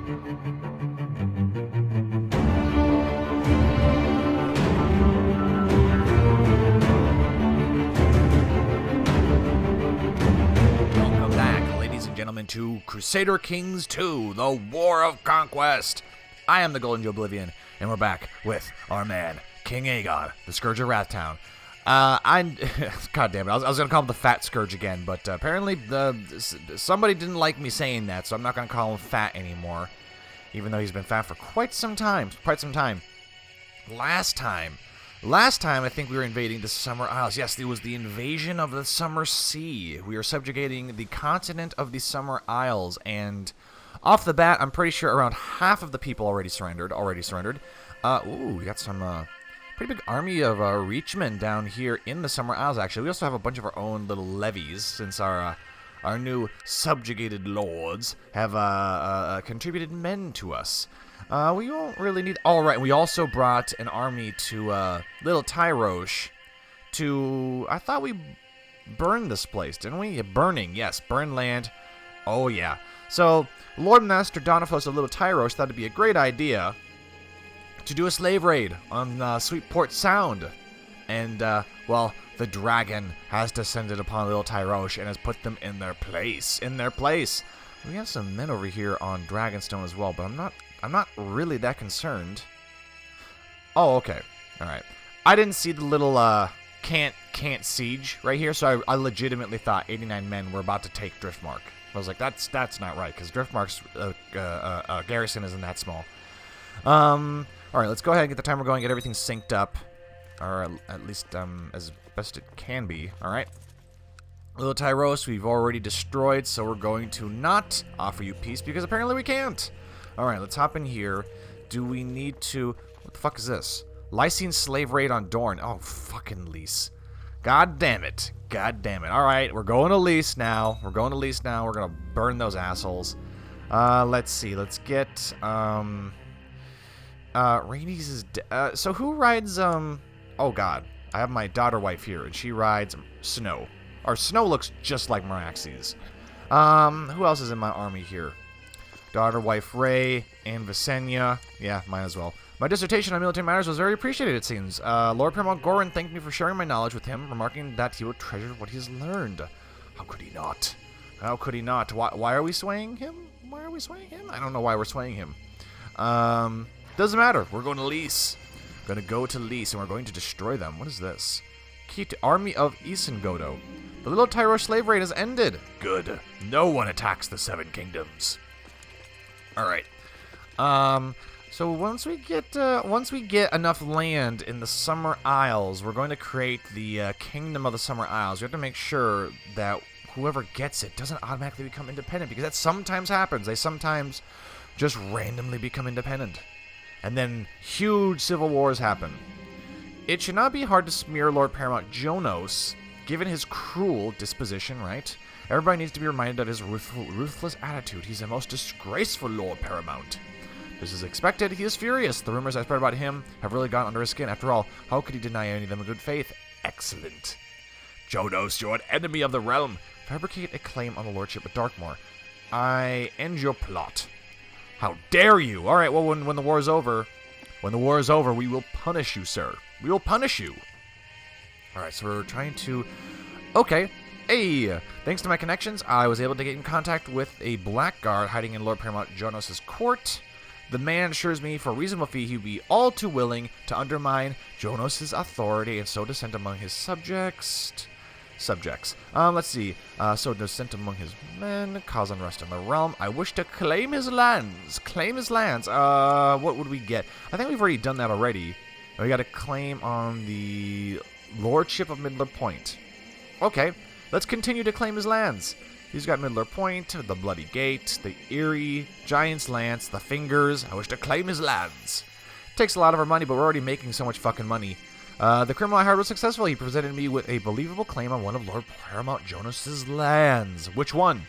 Welcome back, ladies and gentlemen, to Crusader Kings 2, the War of Conquest. I am the Golden Joeblivion, and we're back with our man, King Aegon, the Scourge of Wrathtown. God damn it, I was going to call him the Fat Scourge again, but apparently somebody didn't like me saying that, so I'm not going to call him Fat anymore, even though he's been fat for quite some time. Last time, I think we were invading the Summer Isles. Yes, it was the invasion of the Summer Sea. We were subjugating the continent of the Summer Isles, and off the bat, I'm pretty sure around half of the people already surrendered. We got some pretty big army of Reachmen down here in the Summer Isles, actually. We also have a bunch of our own little levies, since our new subjugated lords have contributed men to us. We won't really need... All right, we also brought an army to Little Tyrosh to... I thought we burned this place, didn't we? Burning, yes, burn land. Oh, yeah. So, Lord Master Donifos of Little Tyrosh thought it'd be a great idea to do a slave raid on Sweetport Sound. And, well, the dragon has descended upon Little Tyrosh and has put them in their place. We have some men over here on Dragonstone as well, but I'm not really that concerned. Oh, okay. Alright. I didn't see the little, can't siege right here, so I legitimately thought 89 men were about to take Driftmark. I was like, that's not right, because Driftmark's garrison isn't that small. Alright, let's go ahead and get the timer going, get everything synced up. Or at least as best it can be. Alright. Little Tyrosh we've already destroyed, so we're going to not offer you peace, because apparently we can't. Alright, let's hop in here. Do we need to... What the fuck is this? Lysine slave raid on Dorne. Oh, fucking Lys. God damn it. Alright, we're going to Lys now. We're going to burn those assholes. Let's see. Let's get... Rhaenys is... so who rides... Oh, God. I have my daughter wife here, and she rides Snow. Or Snow looks just like Meraxes. Who else is in my army here? Daughter wife Rey and Visenya. Yeah, might as well. My dissertation on military matters was very appreciated, it seems. Lord Paramount Goran thanked me for sharing my knowledge with him, remarking that he would treasure what he has learned. How could he not? Why are we swaying him? I don't know why we're swaying him. Doesn't matter. We're going to Lys. Gonna go to Lys, and we're going to destroy them. What is this? Key to Army of Isengodo. The Little Tyrosh slave raid has ended. Good. No one attacks the Seven Kingdoms. Alright. So once we get enough land in the Summer Isles, we're going to create the Kingdom of the Summer Isles. We have to make sure that whoever gets it doesn't automatically become independent, because that sometimes happens. They sometimes just randomly become independent. And then huge civil wars happen. It should not be hard to smear Lord Paramount Jonos, given his cruel disposition, right? Everybody needs to be reminded of his ruthless attitude. He's the most disgraceful Lord Paramount. This is expected. He is furious. The rumors I spread about him have really gone under his skin. After all, how could he deny any of them in good faith? Excellent. Jonos, you're an enemy of the realm. Fabricate a claim on the lordship of Darkmoor. I end your plot. How dare you? All right, well, when the war is over, we will punish you, sir. We will punish you. All right, so we're trying to... Okay. Hey, thanks to my connections, I was able to get in contact with a blackguard hiding in Lord Paramount Jonas' court. The man assures me for a reasonable fee he would be all too willing to undermine Jonas' authority and sow dissent among his subjects. Let's see. Sow dissent among his men, cause unrest in the realm. I wish to claim his lands. What would we get? I think we've already done that already. We got a claim on the lordship of Middler Point. Okay, let's continue to claim his lands. He's got Middler Point, the Bloody Gate, the Eyrie, Giant's Lance, the Fingers. I wish to claim his lands. Takes a lot of our money, but we're already making so much fucking money. The criminal I hired was successful. He presented me with a believable claim on one of Lord Paramount Jonas' lands. Which one?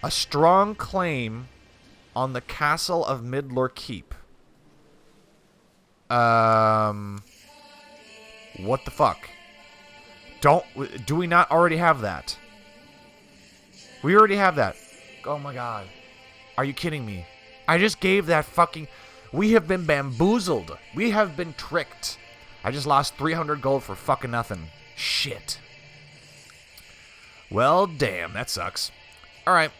A strong claim on the castle of Midlor Keep. What the fuck? Do we not already have that? We already have that. Oh my god. Are you kidding me? I just gave that fucking... We have been bamboozled. We have been tricked. I just lost 300 gold for fucking nothing. Shit. Well, damn, that sucks. Alright.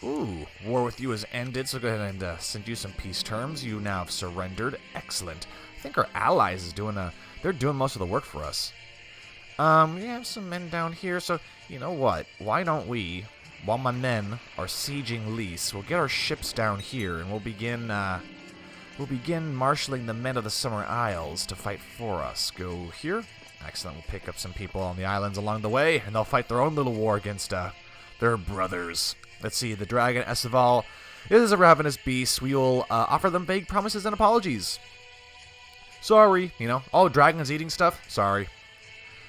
Ooh, war with you has ended, so go ahead and send you some peace terms. You now have surrendered. Excellent. I think our allies is doing they're doing most of the work for us. We have some men down here, so you know what? Why don't we, while my men are sieging Lys, we'll get our ships down here and we'll begin marshaling the men of the Summer Isles to fight for us. Go here. Excellent. We'll pick up some people on the islands along the way, and they'll fight their own little war against their brothers. Let's see. The dragon Esteval is a ravenous beast. We will offer them vague promises and apologies. Sorry, you know. Oh, dragons eating stuff? Sorry.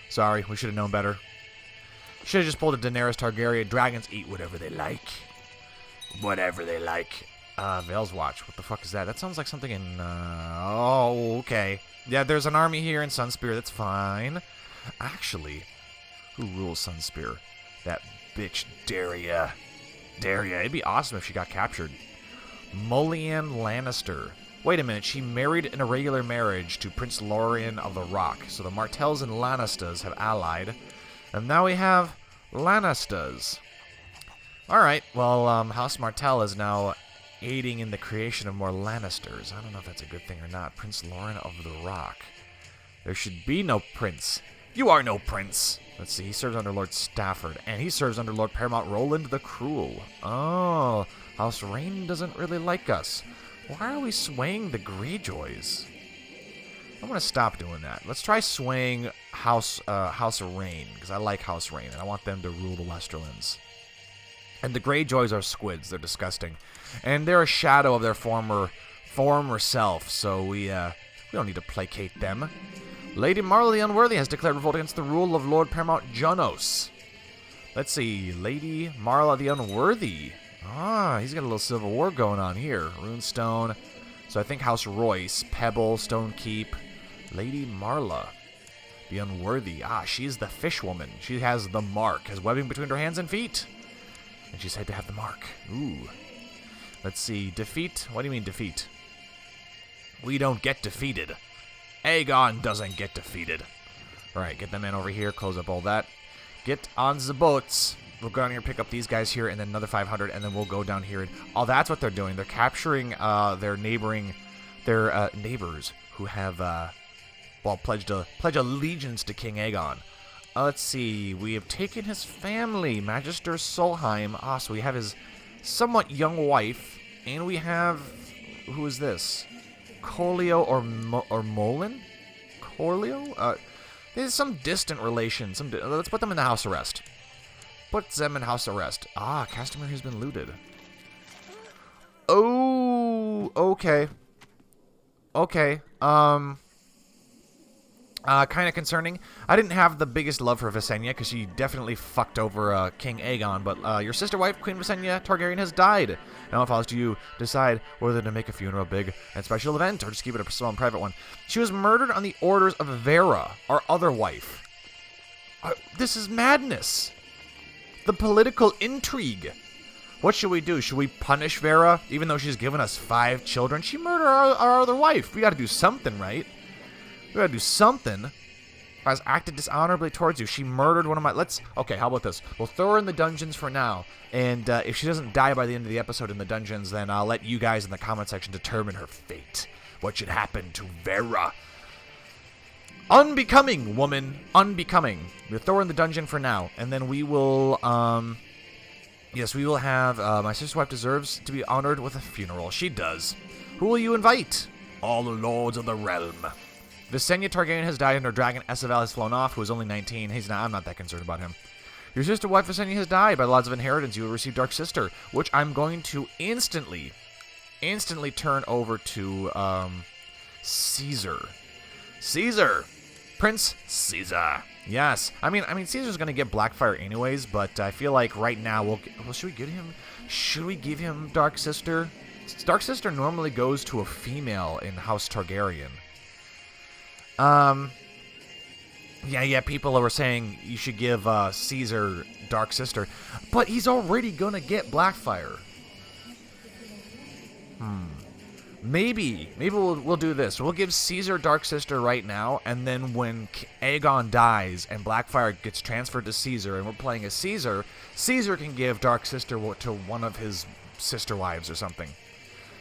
Sorry, we should have known better. Should have just pulled a Daenerys Targaryen. Dragons eat whatever they like. Whatever they like. Vale's Watch. What the fuck is that? That sounds like something in... oh, okay. Yeah, there's an army here in Sunspear. That's fine. Actually, who rules Sunspear? That bitch Daria. Daria. It'd be awesome if she got captured. Mullian Lannister. Wait a minute. She married an irregular marriage to Prince Lorien of the Rock. So the Martells and Lannisters have allied. And now we have Lannisters. Alright. Well, House Martell is now aiding in the creation of more Lannisters. I don't know if that's a good thing or not. Prince Lorien of the Rock. There should be no prince. You are no prince. Let's see. He serves under Lord Stafford. And he serves under Lord Paramount Roland the Cruel. Oh. House Rain doesn't really like us. Why are we swaying the Greyjoys? I'm going to stop doing that. Let's try swaying House Rain, because I like House Rain, and I want them to rule the Westerlands. And the Greyjoys are squids. They're disgusting. And they're a shadow of their former self, so we don't need to placate them. Lady Marla the Unworthy has declared revolt against the rule of Lord Paramount Jonos. Let's see. Lady Marla the Unworthy. Ah, he's got a little civil war going on here. Runestone. So I think House Royce, Pebble, Stone Keep, Lady Marla, the Unworthy. Ah, she's the fish woman. She has the mark, has webbing between her hands and feet. And she's said to have the mark. Ooh. Let's see. Defeat? What do you mean defeat? We don't get defeated. Aegon doesn't get defeated. Alright, get them in over here. Close up all that. Get on the boats. We'll go down here, pick up these guys here, and then another 500, and then we'll go down here. Oh, that's what they're doing. They're capturing their neighbors who have, pledged allegiance to King Aegon. Let's see. We have taken his family, Magister Solheim. Ah, so we have his somewhat young wife, and we have... Who is this? Corleo or Molin? Corleo? There's some distant relation. Let's put them in the house arrest. Put them in house arrest. Ah, Castamere has been looted. Oh, okay. Okay. Kind of concerning. I didn't have the biggest love for Visenya because she definitely fucked over King Aegon, but your sister wife, Queen Visenya Targaryen, has died. Now it falls to you decide whether to make a funeral big and special event or just keep it a small and private one. She was murdered on the orders of Vera, our other wife. This is madness. The political intrigue. What should we do? Should we punish Vera, even though she's given us 5 children? She murdered our other wife. We gotta do something, right? We gotta do something. I was acted dishonorably towards you. She murdered one of my... Okay, how about this? We'll throw her in the dungeons for now. And if she doesn't die by the end of the episode in the dungeons, then I'll let you guys in the comment section determine her fate. What should happen to Vera? Unbecoming, woman. Unbecoming. We'll throw her in the dungeon for now. And then we will, yes, we will have, my sister's wife deserves to be honored with a funeral. She does. Who will you invite? All the lords of the realm. Visenya Targaryen has died and her dragon Esteval has flown off, who is only 19. I'm not that concerned about him. Your sister wife Visenya has died. By the laws of inheritance, you will receive Dark Sister, which I'm going to instantly turn over to, Caesar. Caesar! Prince Caesar. Yes. I mean, Caesar's gonna get Blackfire anyways, but I feel like right now should we give him Dark Sister? Dark Sister normally goes to a female in House Targaryen. Yeah, people were saying you should give Caesar Dark Sister, but he's already gonna get Blackfire. Maybe we'll do this. We'll give Caesar Dark Sister right now, and then when Aegon dies and Blackfire gets transferred to Caesar, and we're playing as Caesar, Caesar can give Dark Sister to one of his sister wives or something.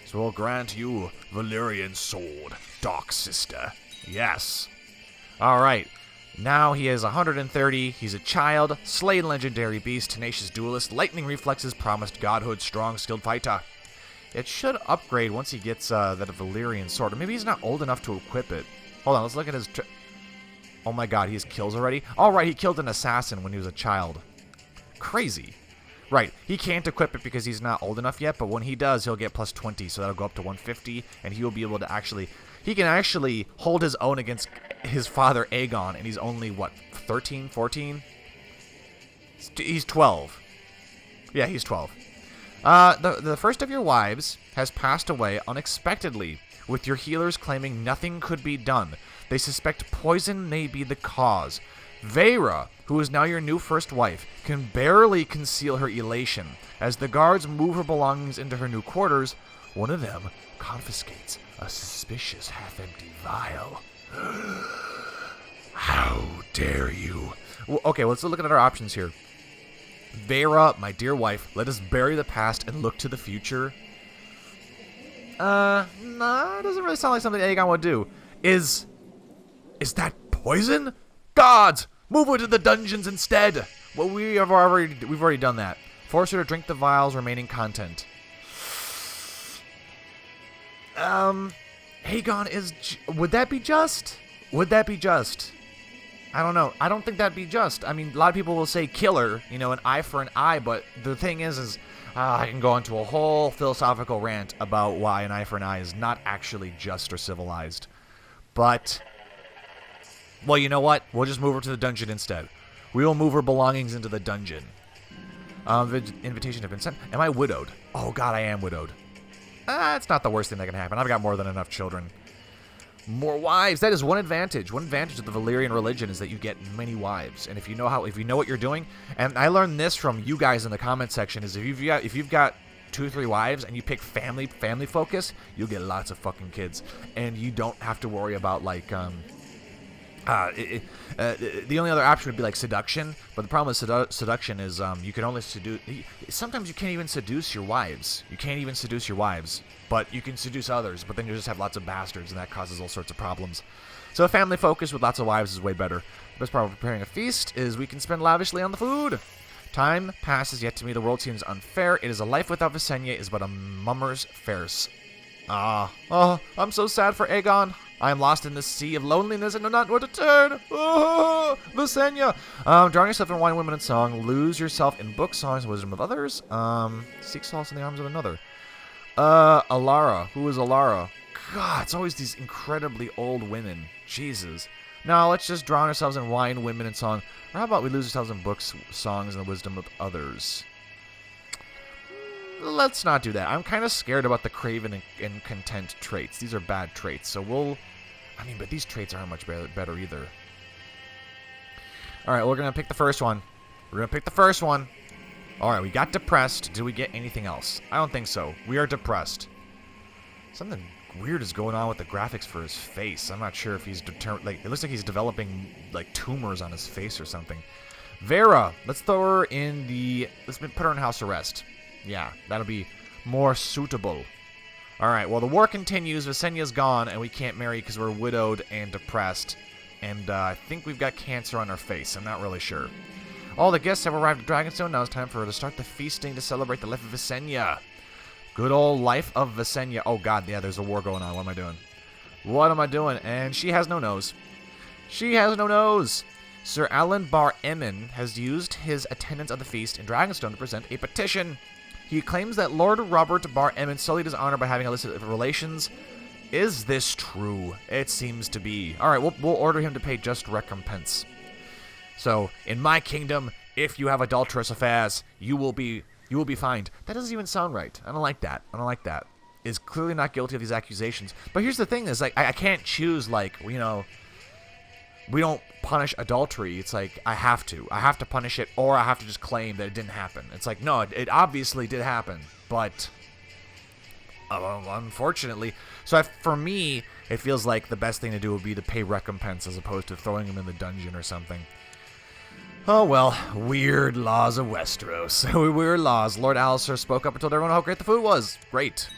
So we'll grant you Valyrian sword, Dark Sister. Yes. All right. Now he is 130. He's a child, slain legendary beast, tenacious duelist, lightning reflexes, promised godhood, strong, skilled fighter. It should upgrade once he gets that Valyrian sword. Or maybe he's not old enough to equip it. Hold on, let's look at his... Oh my god, he has kills already? All right, he killed an assassin when he was a child. Crazy. Right, he can't equip it because he's not old enough yet, but when he does, he'll get plus 20, so that'll go up to 150, and he will be able to actually... He can actually hold his own against his father, Aegon, and he's only, what, 13, 14? He's 12. Yeah, he's 12. The first of your wives has passed away unexpectedly, with your healers claiming nothing could be done. They suspect poison may be the cause. Vera, who is now your new first wife, can barely conceal her elation. As the guards move her belongings into her new quarters, one of them confiscates a suspicious half-empty vial. How dare you? Well, okay, let's look at our options here. Vera, my dear wife, let us bury the past and look to the future. Nah, it doesn't really sound like something Aegon would do. Is that poison? Gods, move her to the dungeons instead. Well, we've already done that. Force her to drink the vial's remaining content. Aegon is... Would that be just? Would that be just? I don't know. I don't think that'd be just. I mean, a lot of people will say kill her, you know, an eye for an eye, but the thing is I can go into a whole philosophical rant about why an eye for an eye is not actually just or civilized. But, well, you know what? We'll just move her to the dungeon instead. We will move her belongings into the dungeon. Invitation have been sent. Am I widowed? Oh, God, I am widowed. It's not the worst thing that can happen. I've got more than enough children. More wives. That is one advantage. One advantage of the Valyrian religion is that you get many wives. And if you know what you're doing, and I learned this from you guys in the comment section, is if you've got 2 or 3 wives and you pick family focus, you'll get lots of fucking kids, and you don't have to worry about like the only other option would be like seduction, but the problem with seduction is you can only seduce. Sometimes you can't even seduce your wives. You can't even seduce your wives, but you can seduce others. But then you just have lots of bastards, and that causes all sorts of problems. So a family focus with lots of wives is way better. The best part of preparing a feast is we can spend lavishly on the food. Time passes, yet to me the world seems unfair. It is a life without Visenya is but a mummer's farce. I'm so sad for Aegon. I am lost in the sea of loneliness and know not where to turn. Visenya. Drown yourself in wine, women, and song. Lose yourself in book, songs, and wisdom of others. Seek solace in the arms of another. Alara. Who is Alara? God, it's always these incredibly old women. Jesus. No, let's just drown ourselves in wine, women, and song. Or how about we lose ourselves in books, songs, and the wisdom of others? Let's not do that. I'm kind of scared about the craven and content traits. These are bad traits, so but these traits aren't much better either. Alright, we're going to pick the first one. Alright, we got depressed. Did we get anything else? I don't think so. We are depressed. Something weird is going on with the graphics for his face. I'm not sure if he's determined. Like, it looks like he's developing like tumors on his face or something. Vera, let's throw her in the. Let's put her in house arrest. Yeah, that'll be more suitable. All right. Well, the war continues. Visenya's gone, and we can't marry because we're widowed and depressed. And I think we've got cancer on our face. I'm not really sure. All the guests have arrived at Dragonstone. Now it's time for her to start the feasting to celebrate the life of Visenya. Good old life of Visenya. Oh, God, yeah, there's a war going on. What am I doing? And she has no nose. Sir Alan Bar Emin has used his attendance at the feast in Dragonstone to present a petition. He claims that Lord Robert Bar Emin sullied his honor by having illicit relations. Is this true? It seems to be. All right, we'll order him to pay just recompense. So, in my kingdom, if you have adulterous affairs, you will be fined. That doesn't even sound right. I don't like that. Is clearly not guilty of these accusations. But here's the thing: is like I can't choose like we don't punish adultery. It's like I have to punish it, or I have to just claim that it didn't happen. It's like no, it obviously did happen, but Unfortunately. So for me, it feels like the best thing to do would be to pay recompense as opposed to throwing him in the dungeon or something. Oh well, weird laws of Westeros. Weird laws. Lord Alistair spoke up and told everyone how great the food was. Great.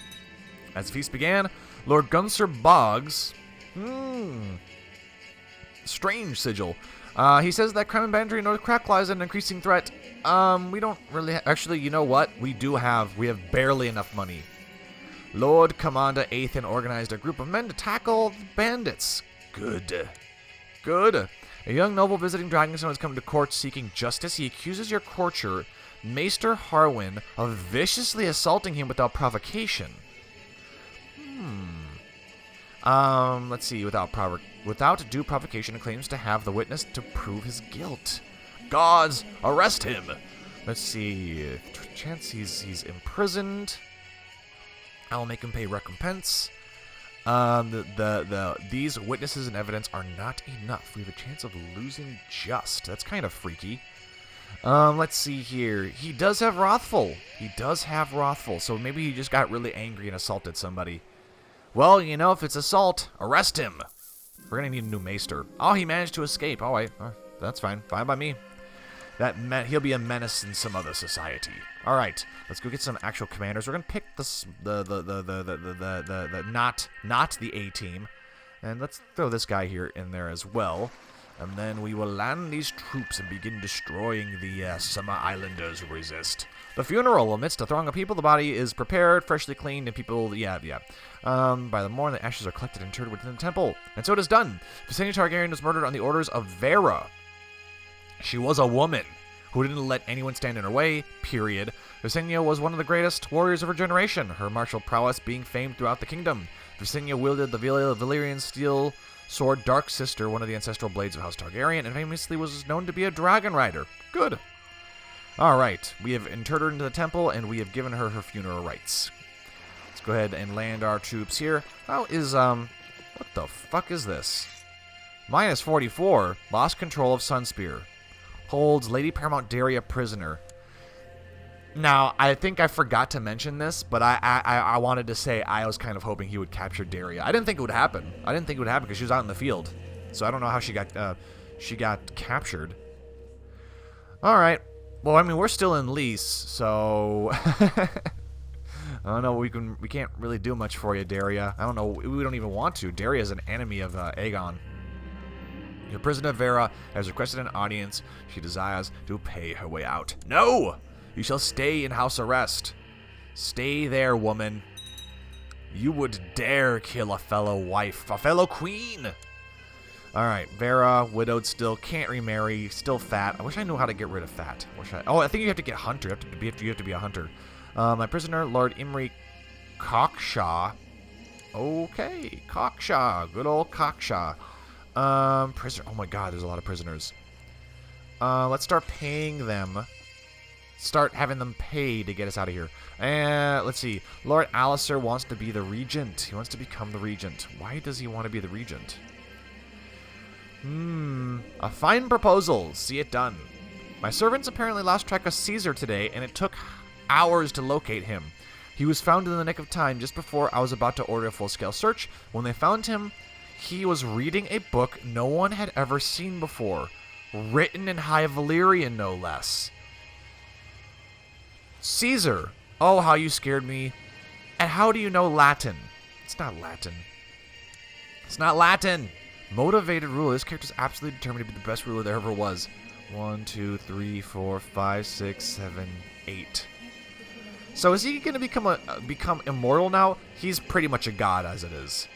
As the feast began, Lord Gunser Boggs... strange sigil. He says that crime and banditry in North Cracklaw is an increasing threat. We don't really... Actually, you know what? We have barely enough money. Lord Commander Athan organized a group of men to tackle the bandits. Good. Good. A young noble visiting Dragonstone has come to court seeking justice. He accuses your courtier, Maester Harwin, of viciously assaulting him without provocation. Let's see. Without due provocation, and claims to have the witness to prove his guilt. Gods, arrest him. Let's see. Chance he's imprisoned. I'll make him pay recompense. These witnesses and evidence are not enough. We have a chance of losing just. That's kind of freaky. Let's see here. He does have Wrathful. So maybe he just got really angry and assaulted somebody. Well, you know, if it's assault, arrest him. We're gonna need a new maester. Oh, he managed to escape. All right, that's fine. Fine by me. He'll be a menace in some other society. All right, let's go get some actual commanders. We're gonna pick not the A team, and let's throw this guy here in there as well. And then we will land these troops and begin destroying the Summer Islanders who resist. The funeral, amidst a throng of people, the body is prepared, freshly cleaned, and people, by the morning, the ashes are collected and interred within the temple. And so it is done. Visenya Targaryen was murdered on the orders of Vera. She was a woman who didn't let anyone stand in her way, period. Visenya was one of the greatest warriors of her generation, her martial prowess being famed throughout the kingdom. Visenya wielded the Valyrian steel sword Dark Sister, one of the ancestral blades of House Targaryen, and famously was known to be a dragon rider. Good. Alright, we have interred her into the temple, and we have given her her funeral rites. Let's go ahead and land our troops here. How is, what the fuck is this? Minus 44, lost control of Sunspear. Holds Lady Paramount Daria prisoner. Now, I think I forgot to mention this, but I wanted to say I was kind of hoping he would capture Daria. I didn't think it would happen. Because she was out in the field. So I don't know how she got captured. All right. Well, I mean, we're still in lease, so I don't know. We can't really do much for you, Daria. I don't know. We don't even want to. Daria is an enemy of Aegon. Your prisoner Vera has requested an audience. She desires to pay her way out. No! You shall stay in house arrest. Stay there, woman. You would dare kill a fellow wife, a fellow queen. Alright, Vera, widowed still, can't remarry, still fat. I wish I knew how to get rid of fat. I think you have to get hunter. You have to be a hunter. My prisoner, Lord Imry Cockshaw. Okay, Cockshaw. Good old Cockshaw. Prisoner. Oh my god, there's a lot of prisoners. Let's start paying them. Start having them pay to get us out of here. Let's see. Lord Alistair wants to be the regent. He wants to become the regent. Why does he want to be the regent? A fine proposal. See it done. My servants apparently lost track of Caesar today, and it took hours to locate him. He was found in the nick of time just before I was about to order a full-scale search. When they found him, he was reading a book no one had ever seen before. Written in High Valyrian, no less. Caesar. Oh, how you scared me. And how do you know Latin? It's not Latin. It's not Latin. Motivated ruler. This character is absolutely determined to be the best ruler there ever was. 1, 2, 3, 4, 5, 6, 7, 8. So is he going to become immortal now? He's pretty much a god as it is.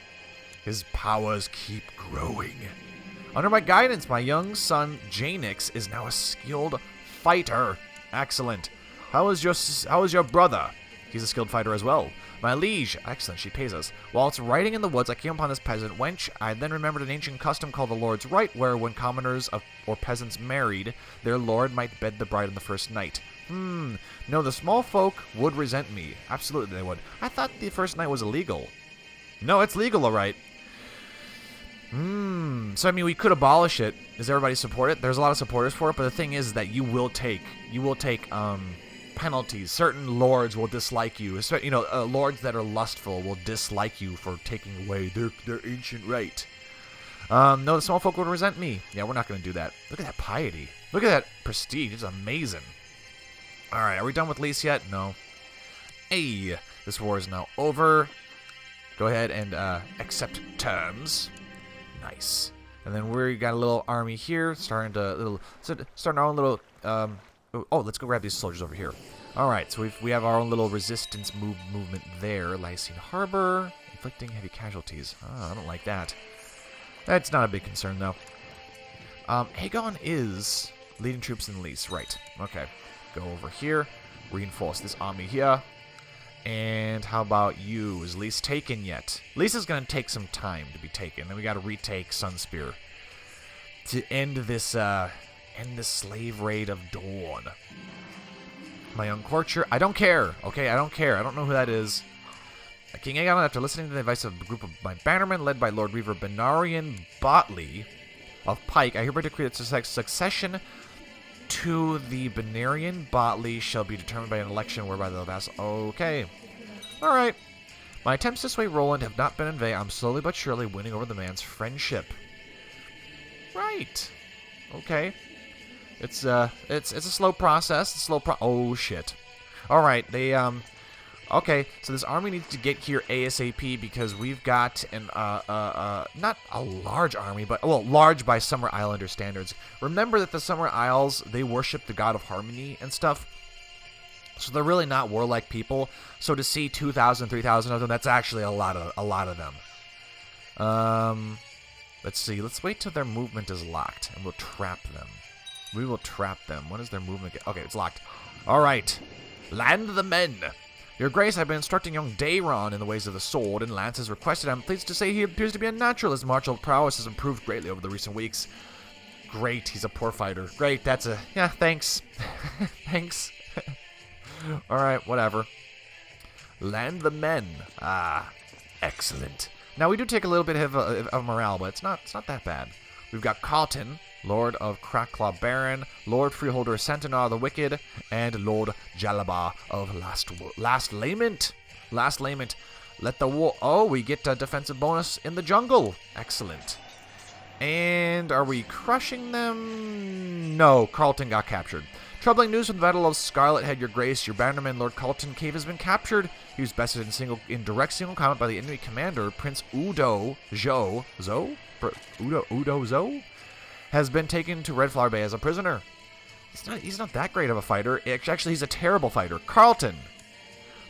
His powers keep growing. Under my guidance, my young son Janix is now a skilled fighter. Excellent. How is your brother? He's a skilled fighter as well. My liege. Excellent, she pays us. While it's riding in the woods, I came upon this peasant wench. I then remembered an ancient custom called the Lord's Right, where when commoners or peasants married, their lord might bed the bride on the first night. No, the small folk would resent me. Absolutely they would. I thought the first night was illegal. No, it's legal, alright. So I mean, we could abolish it. Does everybody support it? There's a lot of supporters for it, but the thing is that you will take penalties. Certain lords will dislike you. You know, lords that are lustful will dislike you for taking away their ancient right. No, the small folk will resent me. Yeah, we're not going to do that. Look at that piety. Look at that prestige. It's amazing. All right, are we done with Lys yet? No. Hey, this war is now over. Go ahead and accept terms. Nice. And then we got a little army here, starting our own little. Oh, let's go grab these soldiers over here. All right, so we have our own little resistance movement there. Lysine Harbor, inflicting heavy casualties. Oh, I don't like that. That's not a big concern though. Aegon is leading troops in Lys, right? Okay, go over here, reinforce this army here. And how about you? Is Lys taken yet? Lys is going to take some time to be taken. Then we got to retake Sunspear to end this slave raid of Dorne. My young courtier. I don't care. Okay, I don't care. I don't know who that is. King Aegon, after listening to the advice of a group of my bannermen led by Lord Reaver Benarian Botley of Pike, I hereby decree that succession to the Benarian Botley shall be determined by an election whereby the vassal... Okay. Alright. My attempts to sway Roland have not been in vain. I'm slowly but surely winning over the man's friendship. Right. Okay. It's a slow process. Oh, shit. Alright, they, Okay, so this army needs to get here ASAP because we've got an, not a large army, but, well, large by Summer Islander standards. Remember that the Summer Isles, they worship the god of harmony and stuff. So they're really not warlike people. So to see 2,000, 3,000 of them, that's actually a lot of them. Let's see. Let's wait till their movement is locked, and we'll trap them. We will trap them. When does their movement get... Okay, it's locked. All right. Land the men. Your Grace, I've been instructing young Daeron in the ways of the sword, and Lance has requested. I'm pleased to say he appears to be a natural. His martial prowess has improved greatly over the recent weeks. Great, he's a poor fighter. Great, that's a... Yeah, thanks. Thanks. Alright, whatever. Land the men. Ah, excellent. Now, we do take a little bit of morale, but it's not that bad. We've got Carlton, Lord of Crackclaw Baron, Lord Freeholder Sentinel the Wicked, and Lord Jalabar of Last Lament. Last Lament. Let the war... Oh, we get a defensive bonus in the jungle. Excellent. And are we crushing them? No, Carlton got captured. Troubling news from the Battle of Scarlet Head, Your Grace. Your bannerman, Lord Carlton Cave, has been captured. He was bested in direct single combat by the enemy commander, Prince Udo Zo? Udo Zo? Has been taken to Redflower Bay as a prisoner. He's not that great of a fighter. Actually, he's a terrible fighter. Carlton,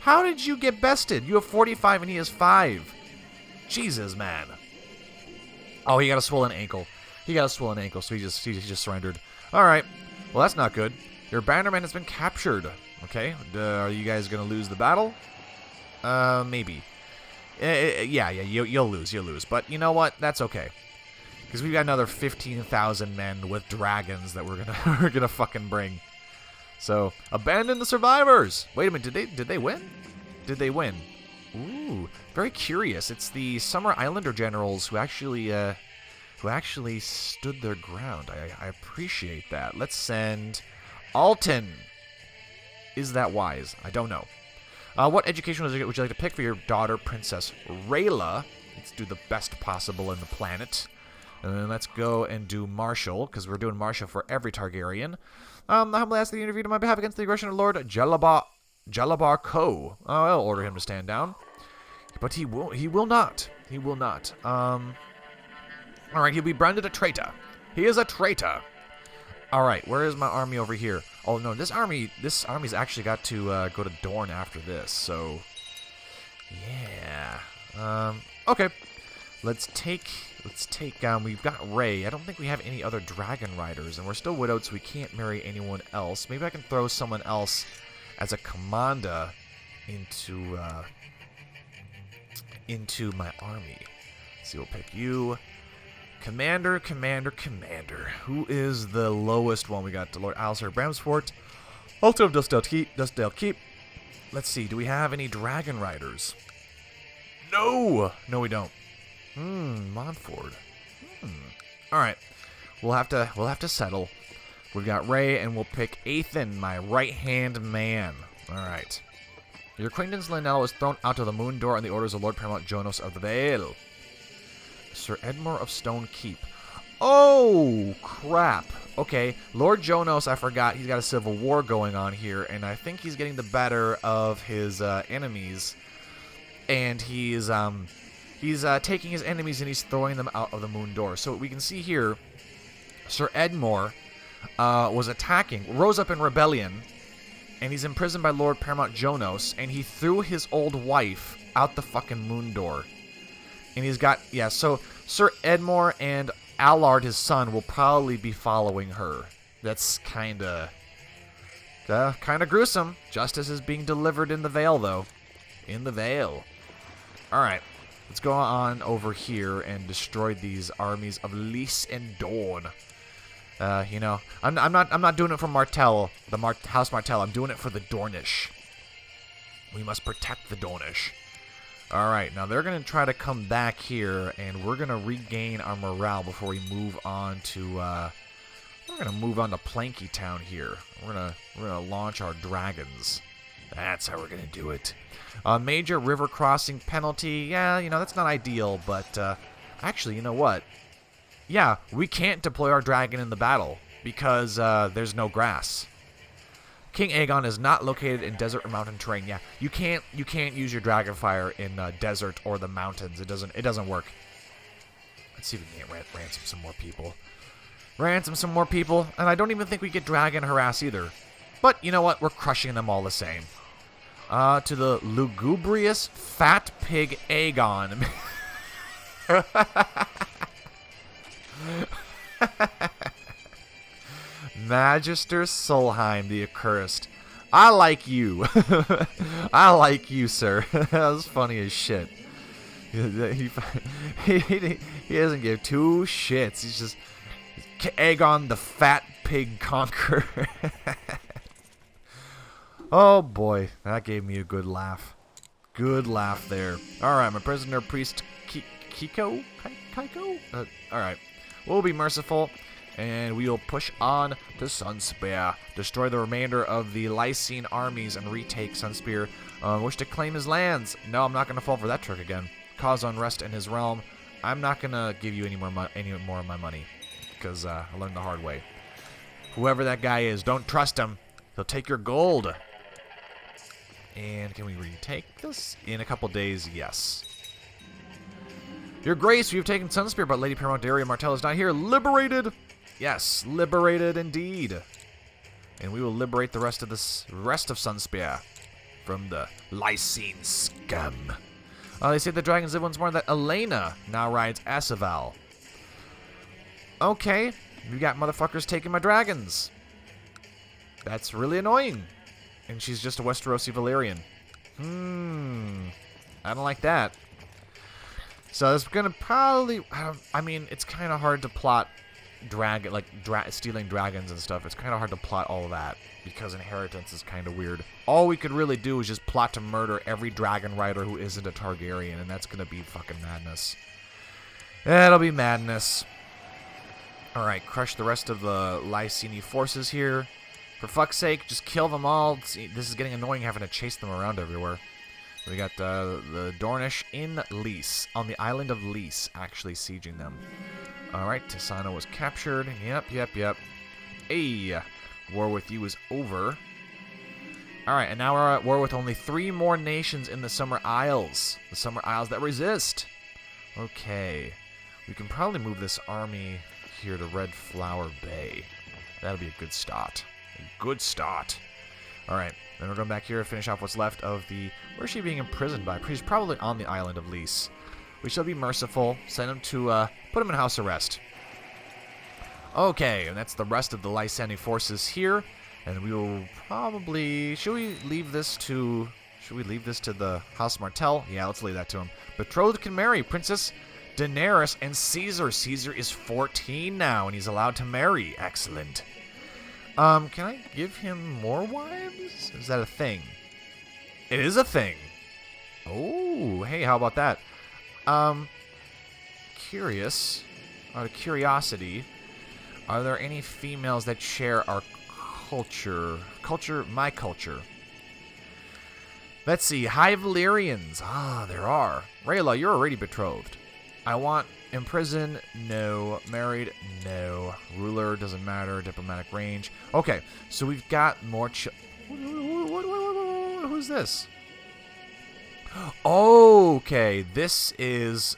how did you get bested? You have 45 and he has 5. Jesus, man. Oh, he got a swollen ankle. He got a swollen ankle, so he just surrendered. All right. Well, that's not good. Your bannerman has been captured. Okay. Are you guys going to lose the battle? Maybe. Yeah, you'll lose. But you know what? That's okay. Because we've got another 15,000 men with dragons that we're gonna fucking bring. So abandon the survivors. Wait a minute, did they win? Did they win? Ooh, very curious. It's the Summer Islander generals who actually stood their ground. I appreciate that. Let's send Alton. Is that wise? I don't know. What education would you like to pick for your daughter, Princess Rayla? Let's do the best possible in the planet. And then let's go and do Martial, because we're doing Martial for every Targaryen. I humbly ask that you intervene on my behalf against the aggression of Lord Jalabar Ko. Oh, I'll order him to stand down. But he will not. He will not. Alright, he'll be branded a traitor. He is a traitor. Alright, where is my army over here? Oh, no, this army's actually got to go to Dorne after this, so... Yeah. Okay. Let's take, we've got Rey. I don't think we have any other dragon riders, and we're still widowed, so we can't marry anyone else. Maybe I can throw someone else as a commander into my army. Let's see, we'll pick you. Commander. Who is the lowest one? We got Lord Alistair Bramsfort, Altar of Dustdale Keep. Let's see, do we have any dragon riders? No, we don't. Montford. All right, we'll have to settle. We've got Ray, and we'll pick Ethan, my right-hand man. All right. Your acquaintance Lynell was thrown out of the moon door on the orders of Lord Paramount Jonas of the Vale. Sir Edmure of Stone Keep. Oh, crap. Okay, Lord Jonas, I forgot, he's got a civil war going on here, and I think he's getting the better of his enemies. And he's taking his enemies and he's throwing them out of the moon door. So we can see here, Sir Edmure was attacking, rose up in rebellion, and he's imprisoned by Lord Paramount Jonas, and he threw his old wife out the fucking moon door. And he's got, yeah, so Sir Edmure and Allard, his son, will probably be following her. That's kind of gruesome. Justice is being delivered in the Vale, though. In the Vale. All right, let's go on over here and destroy these armies of Lys and Dorne. You know, I'm not doing it for Martell, House Martell. I'm doing it for the Dornish. We must protect the Dornish. All right, now they're going to try to come back here, and we're going to regain our morale before we move on to, we're going to move on to Planky Town here. We're going to launch our dragons. That's how we're going to do it. Major river crossing penalty. Yeah, you know, that's not ideal, but, actually, you know what? Yeah, we can't deploy our dragon in the battle because, there's no grass. King Aegon is not located in desert or mountain terrain. Yeah, you can't use your dragonfire in desert or the mountains. It doesn't work. Let's see if we can ransom some more people. Ransom some more people, and I don't even think we get dragon harass either. But you know what? We're crushing them all the same. To the lugubrious fat pig Aegon. Magister Solheim the Accursed. I like you. I like you, sir. That was funny as shit. He doesn't give two shits. He's just Aegon the Fat Pig Conqueror. Oh boy, that gave me a good laugh. Good laugh there. Alright, my prisoner priest Kiko? Alright. We'll be merciful, and we will push on to Sunspear. Destroy the remainder of the Lysine armies and retake Sunspear. Wish to claim his lands. No, I'm not going to fall for that trick again. Cause unrest in his realm. I'm not going to give you any more of my money, because I learned the hard way. Whoever that guy is, don't trust him. He'll take your gold. And can we retake this? In a couple days, yes. Your Grace, we have taken Sunspear, but Lady Paramount Daria Martell is not here. Liberated! Yes, liberated indeed. And we will liberate the rest of Sunspear from the Lysine scum. They say the dragons live once more, that Elena now rides Asaval. Okay, we got motherfuckers taking my dragons. That's really annoying. And she's just a Westerosi Valyrian. I don't like that. So it's gonna probably, I mean, it's kind of hard to plot stealing dragons and stuff. It's kind of hard to plot all of that because inheritance is kind of weird. All we could really do is just plot to murder every dragon rider who isn't a Targaryen, and that's gonna be fucking madness. That'll be madness. All right, crush the rest of the Lysini forces here. For fuck's sake, just kill them all. See, this is getting annoying having to chase them around everywhere. We got the Dornish in Lys, on the island of Lys, actually sieging them. Alright, Tisano was captured. Yep. Hey, war with you is over. Alright, and now we're at war with only 3 more nations in the Summer Isles. The Summer Isles that resist. Okay. We can probably move this army here to Red Flower Bay. That'll be a good start. A good start. Alright, then we're going back here to finish off what's left of the... Where's she being imprisoned by? She's probably on the island of Lys. We shall be merciful. Send him to, put him in house arrest. Okay, and that's the rest of the Lysani forces here. And we will probably... Should we leave this to the House Martell? Yeah, let's leave that to him. Betrothed can marry Princess Daenerys and Caesar. Caesar is 14 now, and he's allowed to marry. Excellent. Can I give him more wives? Is that a thing? It is a thing. Oh, hey, how about that? Curious. Out of curiosity. Are there any females that share our culture? My culture. Let's see. High Valyrians. Ah, there are. Rayla, you're already betrothed. I want imprison. No. Married. No. Ruler. Doesn't matter. Diplomatic range. Okay. So we've got more. Who's this? Okay. This is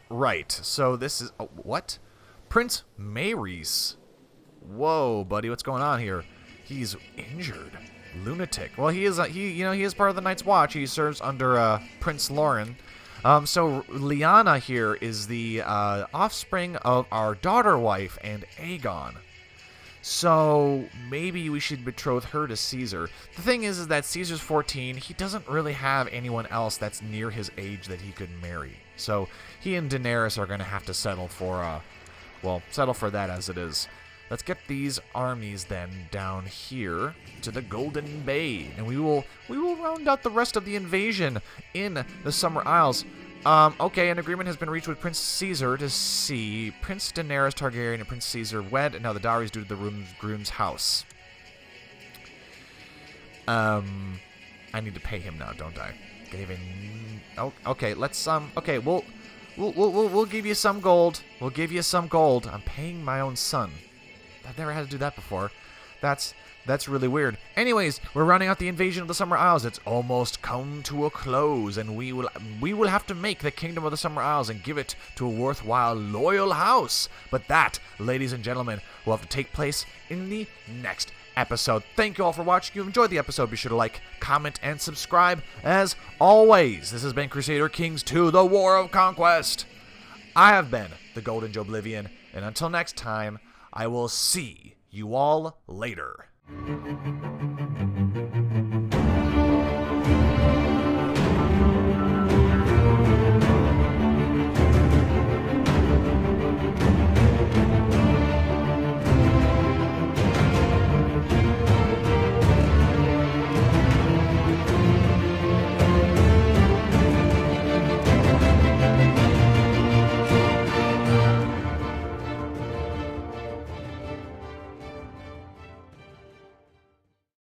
right. So this is what? Prince Maurice. Whoa, buddy. What's going on here? He's injured. Lunatic. Well, he is part of the Night's Watch. He serves under Prince Lauren. So Lyanna here is the offspring of our daughter wife and Aegon. So maybe we should betroth her to Caesar. The thing is that Caesar's 14. He doesn't really have anyone else that's near his age that he could marry. So he and Daenerys are going to have to settle for that as it is. Let's get these armies then down here to the Golden Bay, and we will round out the rest of the invasion in the Summer Isles. Okay, an agreement has been reached with Prince Caesar to see Prince Daenerys Targaryen and Prince Caesar wed, and now the dowry is due to the groom's house. I need to pay him now, don't I? Okay, let's okay, we'll give you some gold. We'll give you some gold. I'm paying my own son. I've never had to do that before. That's really weird. Anyways, we're rounding out the invasion of the Summer Isles. It's almost come to a close, and we will have to make the Kingdom of the Summer Isles and give it to a worthwhile, loyal house. But that, ladies and gentlemen, will have to take place in the next episode. Thank you all for watching. If you enjoyed the episode, be sure to like, comment, and subscribe. As always, this has been Crusader Kings 2, the War of Conquest. I have been the Golden Joeblivion, and until next time, I will see you all later.